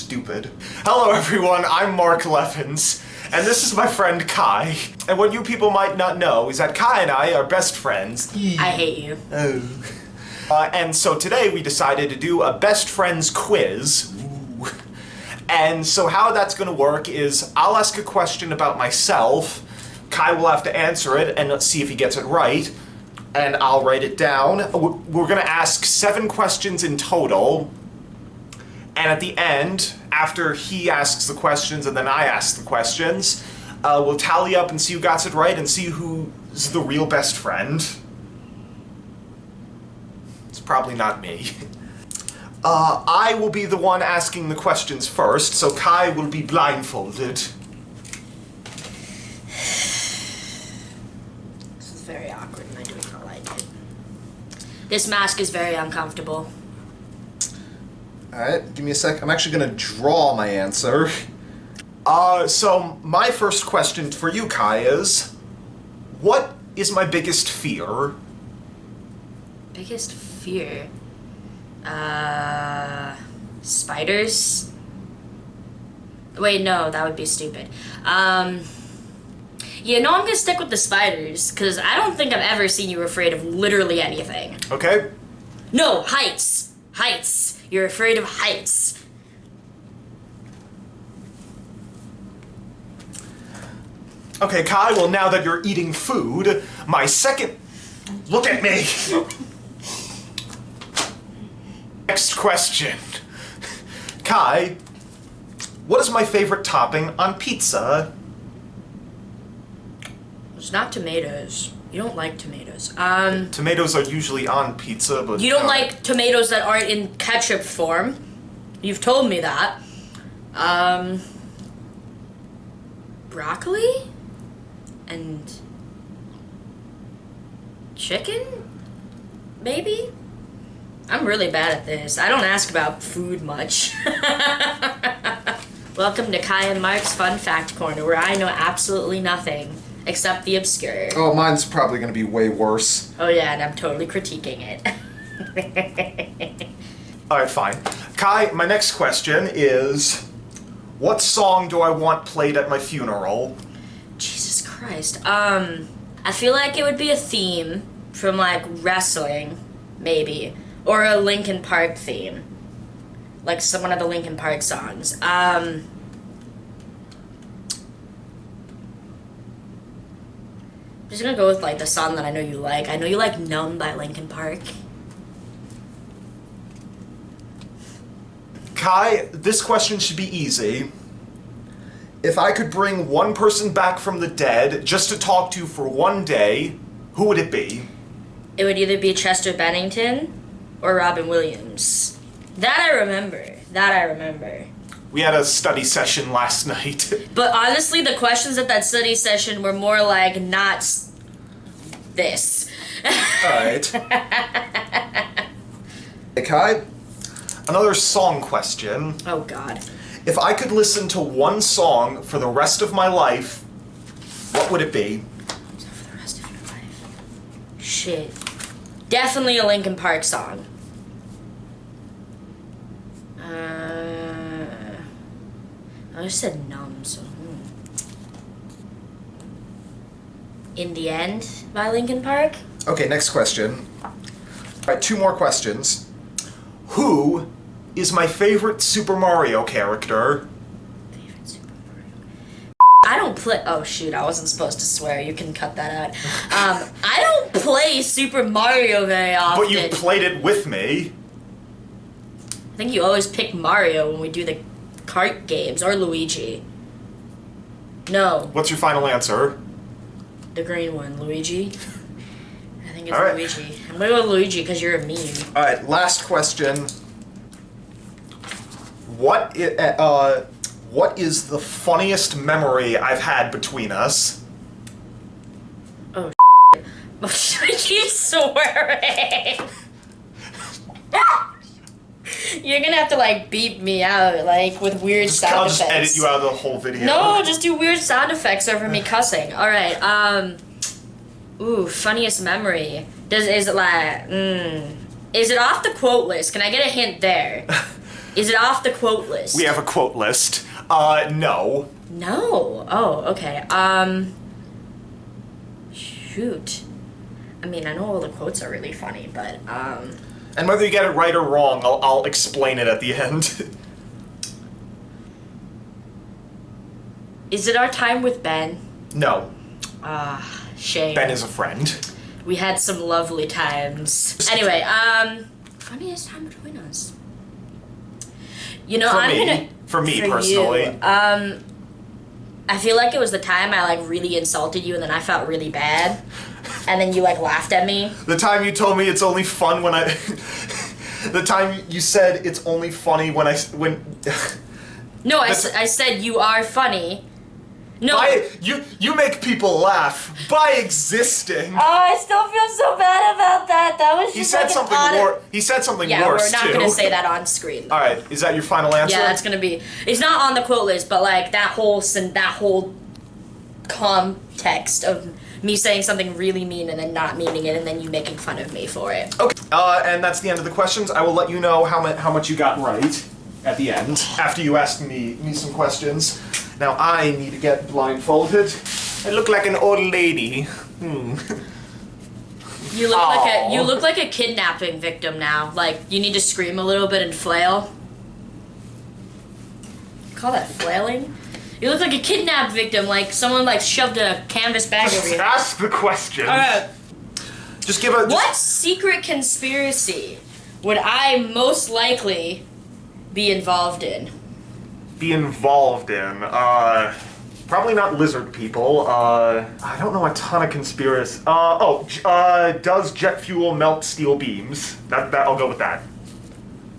stupid. Hello everyone, I'm Mark Leffins, and this is my friend Kai. And what you people might not know is that Kai and I are best friends. I hate you. Oh. And so today we decided to do a best friends quiz. Ooh. And so how that's gonna work is I'll ask a question about myself, Kai will have to answer it and let's see if he gets it right, and I'll write it down. We're gonna ask 7 questions in total. And at the end, after he asks the questions and then I ask the questions, we'll tally up and see who got it right and see who's the real best friend. It's probably not me. I will be the one asking the questions first, so Kai will be blindfolded. This is very awkward and I do not like it. This mask is very uncomfortable. Alright, give me a sec. I'm actually gonna draw my answer. So my first question for you, Kai, is what is my biggest fear? Biggest fear? Spiders? Wait, no, that would be stupid. Yeah, no, I'm gonna stick with the spiders, because I don't think I've ever seen you afraid of literally anything. Okay. No, heights! Heights! You're afraid of heights. Okay, Kai, well now that you're eating food, my second... Look at me! Next question. Kai, what is my favorite topping on pizza? It's not tomatoes. You don't like tomatoes. Tomatoes are usually on pizza, but... You don't like tomatoes that aren't in ketchup form. You've told me that. Broccoli? And... chicken? Maybe? I'm really bad at this. I don't ask about food much. Welcome to Kai and Mark's Fun Fact Corner, where I know absolutely nothing. Except the obscure. Oh, mine's probably gonna be way worse. Oh yeah, and I'm totally critiquing it. Alright, fine. Kai, my next question is, what song do I want played at my funeral? Jesus Christ. I feel like it would be a theme from like wrestling, maybe. Or a Linkin Park theme. Like one of the Linkin Park songs. I'm just gonna go with like the song that I know you like. I know you like Numb by Linkin Park. Kai, this question should be easy. If I could bring one person back from the dead just to talk to for one day, who would it be? It would either be Chester Bennington or Robin Williams. That I remember. That I remember. We had a study session last night. But honestly, the questions at that study session were more like not this. Alright. Hey Kai, another song question. Oh God. If I could listen to one song for the rest of my life, what would it be? So for the rest of your life. Shit. Definitely a Linkin Park song. I just said Numb, so... In the End by Linkin Park? Okay, next question. Alright, 2 more questions. Who is my favorite Super Mario character? Favorite Super Mario... I don't play... Oh shoot, I wasn't supposed to swear. You can cut that out. I don't play Super Mario very often. But you played it with me. I think you always pick Mario when we do the kart games, or Luigi. No. What's your final answer? The green one, Luigi. I think it's All right. Luigi. I'm gonna go with Luigi because you're a meme. Alright, last question. What is the funniest memory I've had between us? Oh, you swearing? You're gonna have to like beep me out like with weird sound I'll effects. just edit you out of the whole video. No, just do weird sound effects over me cussing. Alright, ooh, funniest memory. Is it like, is it off the quote list? Can I get a hint there? Is it off the quote list? We have a quote list. No. No. Oh, okay. Shoot. I mean, I know all the quotes are really funny, but, And whether you get it right or wrong, I'll explain it at the end. Is it our time with Ben? No. Shame. Ben is a friend. We had some lovely times. Anyway, funniest time between us. You know, For me for personally. you, I feel like it was the time I like really insulted you and then I felt really bad. And then you like laughed at me. The time you told me it's only fun when I... The time you said it's only funny when No, I said you are funny. No. You make people laugh by existing. Oh, I still feel so bad about that. That was just He said something Yeah, worse we're not too. gonna say that on screen. All right, is that your final answer? Yeah, that's gonna be. It's not on the quote list, but like that whole context of me saying something really mean and then not meaning it, and then you making fun of me for it. Okay. And that's the end of the questions. I will let you know how much you got right at the end after you asked me some questions. Now I need to get blindfolded. I look like an old lady. You look like a kidnapping victim now. Like you need to scream a little bit and flail. Call that flailing? You look like a kidnapped victim, like someone like shoved a canvas bag over you. Ask the question. Alright. Just give a. What secret conspiracy would I most likely be involved in? Be involved in? Probably not lizard people. I don't know a ton of conspiracies. Does jet fuel melt steel beams? That I'll go with that.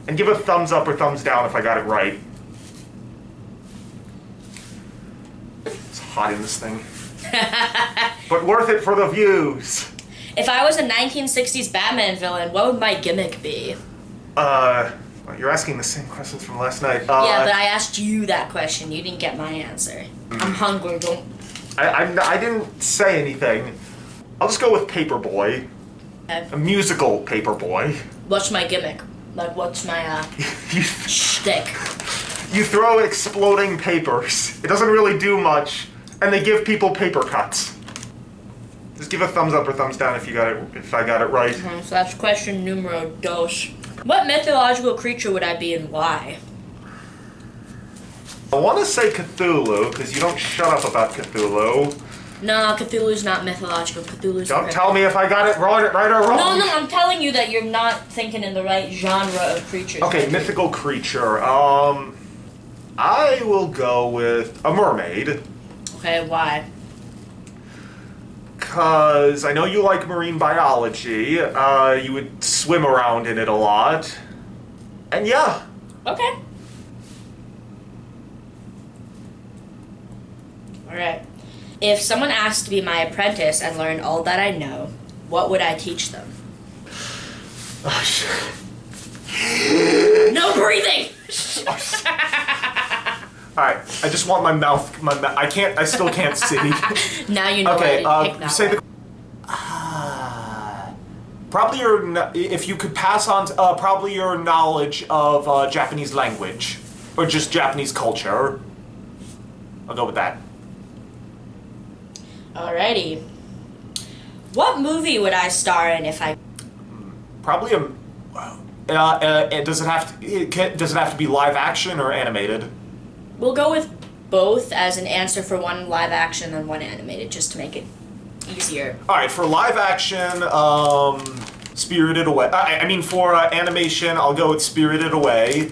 And give a thumbs up or thumbs down if I got it right. It's hot in this thing. But worth it for the views. If I was a 1960s Batman villain, what would my gimmick be? You're asking the same questions from last night. Yeah, but I asked you that question. You didn't get my answer. I'm hungry. Don't. I didn't say anything. I'll just go with Paperboy. Okay. A musical Paperboy. What's my gimmick? Like, what's my shtick? You throw exploding papers. It doesn't really do much, and they give people paper cuts. Just give a thumbs up or thumbs down if I got it right. So that's question numero dos. What mythological creature would I be and why? I want to say Cthulhu, because you don't shut up about Cthulhu. No, Cthulhu's not mythological. Cthulhu's Don't tell me if I got it right or wrong. No, I'm telling you that you're not thinking in the right genre of creatures. Okay, mythical creature. I will go with a mermaid. Okay, why? Because I know you like marine biology. You would swim around in it a lot. And yeah. Okay. Alright. If someone asked to be my apprentice and learn all that I know, what would I teach them? Oh, shit. No breathing! Alright, I just want my mouth, I still can't see. Now you know Okay, I didn't pick that say one. probably if you could pass on, probably your knowledge of Japanese language. Or just Japanese culture. I'll go with that. Alrighty. What movie would I star in if I... Probably does it have to be live action or animated? We'll go with both as an answer for one live action and one animated, just to make it easier. Alright, for live action, Spirited Away. For animation, I'll go with Spirited Away.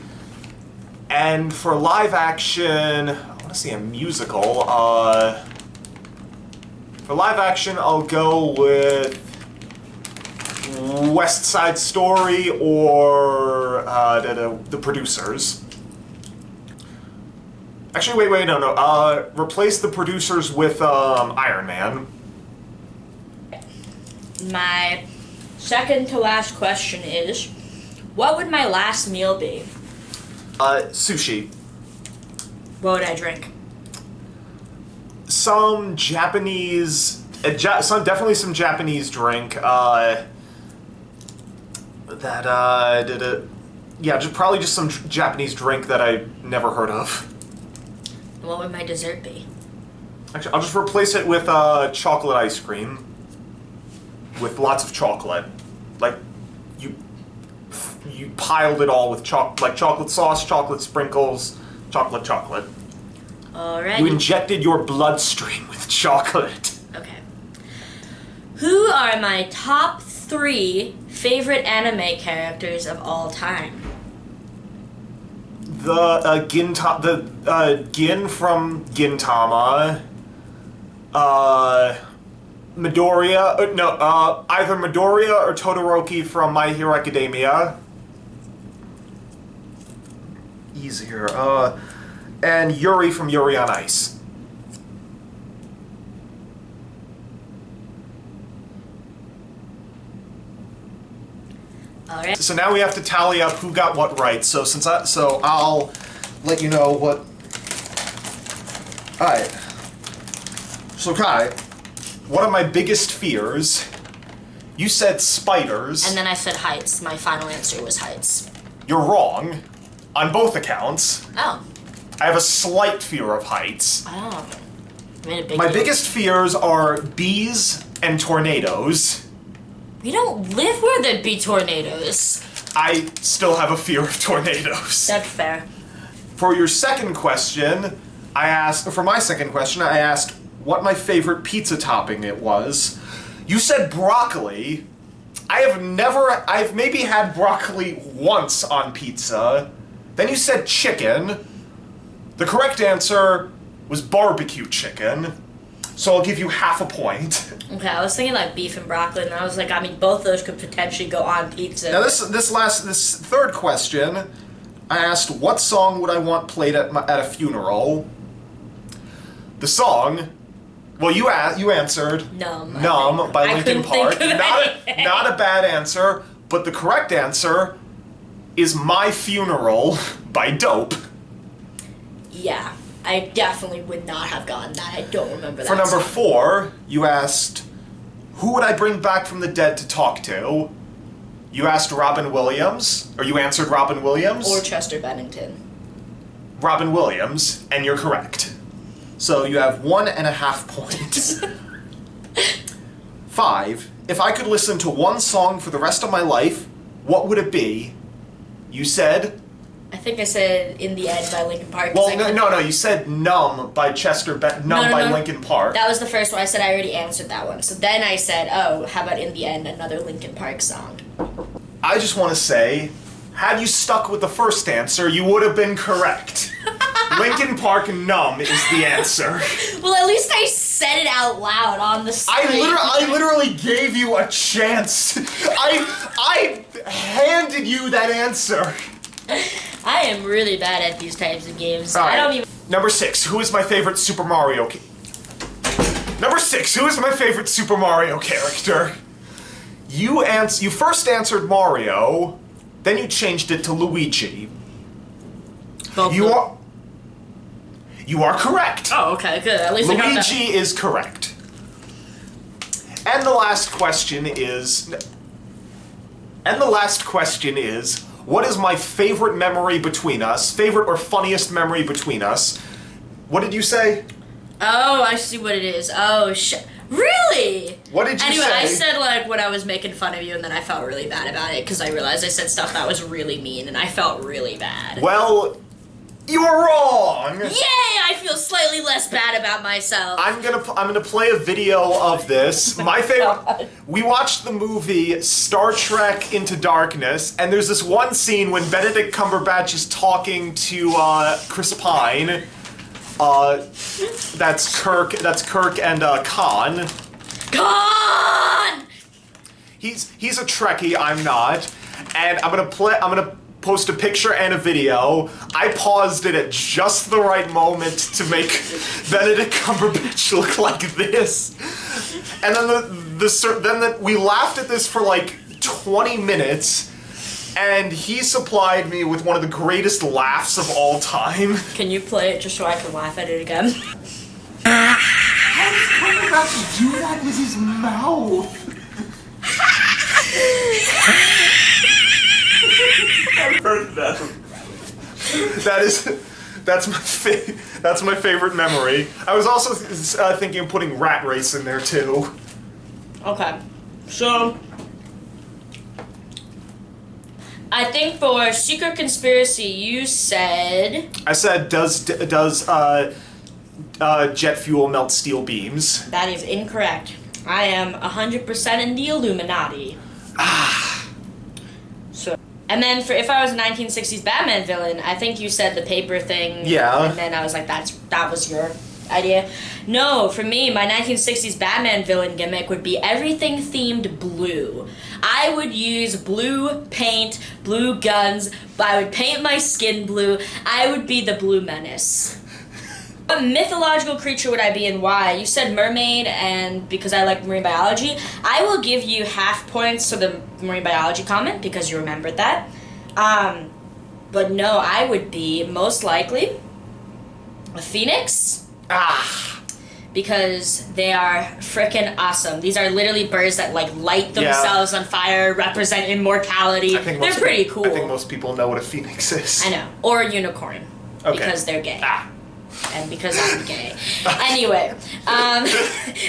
And for live action, I want to say a musical. For live action, I'll go with West Side Story or the Producers. Actually, wait, no. Replace the Producers with Iron Man. My second to last question is, what would my last meal be? Sushi. What would I drink? Some Japanese, definitely some Japanese drink. Yeah, probably just some Japanese drink that I never heard of. What would my dessert be? Actually, I'll just replace it with chocolate ice cream. With lots of chocolate. Like, you piled it all with chocolate sauce, chocolate sprinkles, chocolate. Alright. You injected your bloodstream with chocolate. Okay. Who are my top 3 favorite anime characters of all time? The Gin from Gintama. Midoriya. Either Midoriya or Todoroki from My Hero Academia. Easier. And Yuri from Yuri on Ice. Alright. So now we have to tally up who got what right. So I'll let you know what. All right. So Kai, one of my biggest fears. You said spiders. And then I said heights. My final answer was heights. You're wrong, on both accounts. Oh. I have a slight fear of heights. Oh. I made a big My deal. biggest fears are bees and tornadoes. We don't live where there'd be tornadoes. I still have a fear of tornadoes. That's fair. For your second question, for my second question, I asked what my favorite pizza topping it was. You said broccoli. I've maybe had broccoli once on pizza. Then you said chicken. The correct answer was barbecue chicken. So I'll give you half a point. Okay, I was thinking like beef and broccoli, and I was like, I mean, both those could potentially go on pizza. Now this third question, I asked what song would I want played at a funeral. The song, well, you answered Numb. "Numb" by I Linkin couldn't Park. think of anything. Not a bad answer, but the correct answer is "My Funeral" by Dope. Yeah, I definitely would not have gotten that. I don't remember that. For number song. 4, you asked, who would I bring back from the dead to talk to? You asked Robin Williams, or you answered Robin Williams? Or Chester Bennington. Robin Williams, and you're correct. So you have 1.5 points. 5, if I could listen to one song for the rest of my life, what would it be? You said... I think I said "In the End" by Linkin Park. Well, no, you said "Numb" by by Linkin Park. That was the first one. I said I already answered that one. So then I said, oh, how about "In the End," another Linkin Park song. I just want to say, had you stuck with the first answer, you would have been correct. Linkin Park "Numb" is the answer. Well, at least I said it out loud on the screen. I literally gave you a chance. I handed you that answer. I am really bad at these types of games. All right. I don't even... Number 6, who is my favorite Super Mario Number 6, who is my favorite Super Mario character? You first answered Mario, then you changed it to Luigi. You are correct. Oh, okay, good. At least I got that. Luigi is correct. And the last question is, what is my favorite memory between us? Favorite or funniest memory between us? What did you say? Oh, I see what it is. Oh, really? What did you anyway, say? I said, like, when I was making fun of you, and then I felt really bad about it, because I realized I said stuff that was really mean, and I felt really bad. Well, you were wrong! Yay! I feel slightly less bad about myself. I'm gonna play a video of this. My favorite. We watched the movie Star Trek Into Darkness, and there's this one scene when Benedict Cumberbatch is talking to Chris Pine. That's Kirk and Khan. Khan! He's a Trekkie. I'm not, and I'm gonna post a picture and a video. I paused it at just the right moment to make Benedict Cumberbatch look like this. And then we laughed at this for like 20 minutes, and he supplied me with one of the greatest laughs of all time. Can you play it just so I can laugh at it again? How does Cumberbatch do that with his mouth? remember them. That's my favorite memory. I was also thinking of putting Rat Race in there too. Okay. So, I think for Secret Conspiracy, you said... I said, does jet fuel melt steel beams? That is incorrect. I am 100% in the Illuminati. So, and then for if I was a 1960s Batman villain, I think you said the paper thing. Yeah. And then I was like, that was your idea. No, for me, my 1960s Batman villain gimmick would be everything themed blue. I would use blue paint, blue guns, I would paint my skin blue. I would be the Blue Menace. What mythological creature would I be and why? You said mermaid, and because I like marine biology, I will give you half points for the marine biology comment because you remembered that. But no, I would be most likely a phoenix. Because they are frickin' awesome. These are literally birds that like light themselves on fire, represent immortality. They're pretty cool. I think most people know what a phoenix is. I know. Or a unicorn. Okay. Because they're gay. And because I'm gay. Anyway,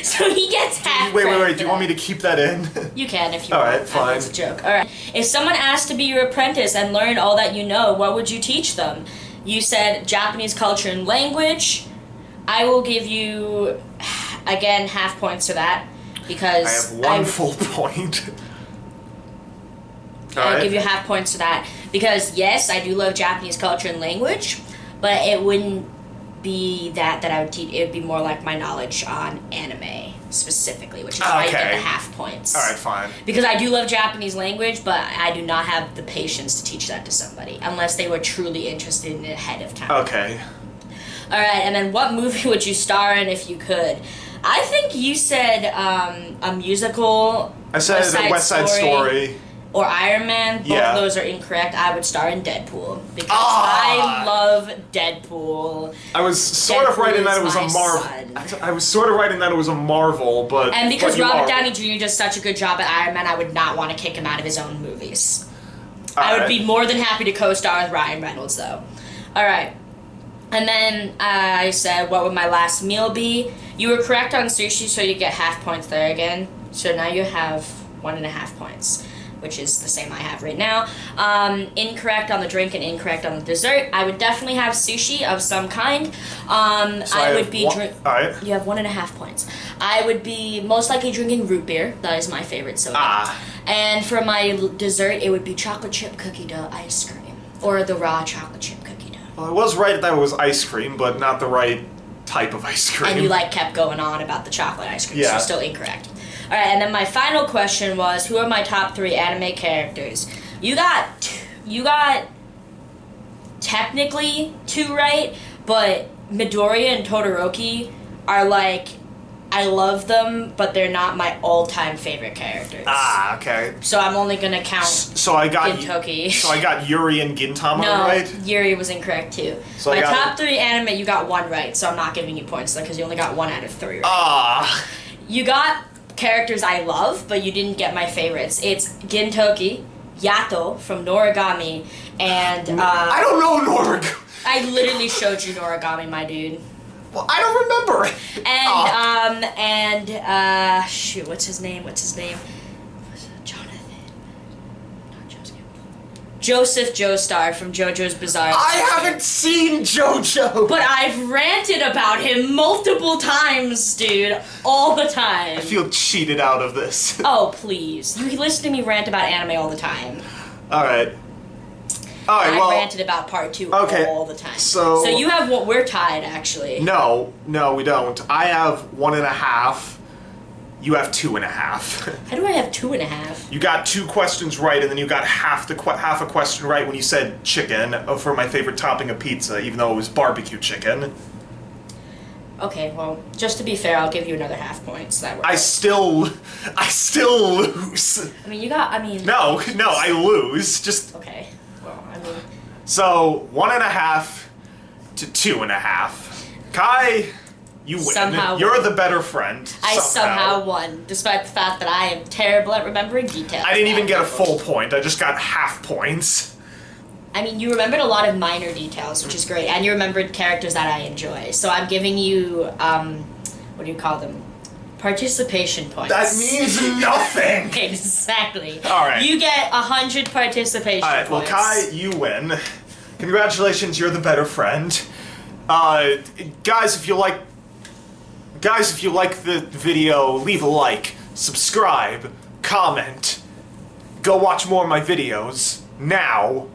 so he gets half. Wait. Do you want me to keep that in? You can if you want. Alright, fine. It's a joke. Alright. If someone asked to be your apprentice and learn all that you know, what would you teach them? You said Japanese culture and language. I will give you, again, half points for that. Because I have one full point. I'll give you half points for that. Because, yes, I do love Japanese culture and language, but it wouldn't be that I would teach. It would be more like my knowledge on anime, specifically, which is why you get the half points. Alright, fine. Because I do love Japanese language, but I do not have the patience to teach that to somebody, unless they were truly interested in it ahead of time. Okay. Alright, and then what movie would you star in if you could? I think you said a musical. I said West Side Story. Or Iron Man. Both of those are incorrect. I would star in Deadpool. Because I love Deadpool. I was sort of right in that it was a Marvel. I was sort of right in that it was a Marvel, but... And because Robert Downey Jr. does such a good job at Iron Man, I would not want to kick him out of his own movies. I would be more than happy to co-star with Ryan Reynolds, though. Alright. And then I said, what would my last meal be? You were correct on sushi, so you get half points there again. So now you have 1.5 points, which is the same I have right now. Incorrect on the drink and incorrect on the dessert. I would definitely have sushi of some kind. I would be Alright. You have 1.5 points. I would be most likely drinking root beer. That is my favorite soda. And for my dessert, it would be chocolate chip cookie dough ice cream. Or the raw chocolate chip cookie dough. Well, I was right that it was ice cream, but not the right type of ice cream. And you kept going on about the chocolate ice cream, so still incorrect. Alright, and then my final question was, who are my top 3 anime characters? You got technically 2 right, but Midoriya and Todoroki are I love them, but they're not my all-time favorite characters. Okay. So I'm only gonna count Gintoki. So I got Yuri and Gintama right? No, Yuri was incorrect too. So my top 3 anime, you got 1 right, so I'm not giving you points because you only got 1 out of 3 right. You got characters I love, but you didn't get my favorites. It's Gintoki, Yato from Noragami, and I don't know Noragami. I literally showed you Noragami, my dude. Well, I don't remember. And shoot, what's his name? Jonathan. Not Joseph. Joseph Joestar from JoJo's Bizarre Adventure. I haven't seen JoJo. But I've ranted about him multiple times, dude. All the time. I feel cheated out of this. Oh, please. You listen to me rant about anime all the time. Alright. I ranted about part 2 all the time. So you have what we're tied, actually. No, we don't. I have 1.5. You have 2.5. How do I have 2.5? You got 2 questions right, and then you got half a question right when you said chicken for my favorite topping of pizza, even though it was barbecue chicken. Okay, well, just to be fair, I'll give you another half point, so that works. I still lose. No, I lose. Just okay. So 1.5 to 2.5. Kai, you win. Somehow You're the better friend. I somehow won, despite the fact that I am terrible at remembering details. I didn't even get a full point. I just got half points. I mean, you remembered a lot of minor details, which is great, and you remembered characters that I enjoy. So I'm giving you, what do you call them? Participation points. That means nothing! Exactly. Alright. You get 100 participation Alright, well, points. Kai, you win. Congratulations, you're the better friend. Guys, if you like the video, leave a like, subscribe, comment, go watch more of my videos, now.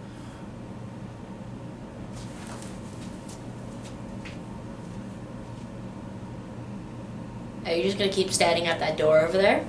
Are you just gonna keep standing at that door over there?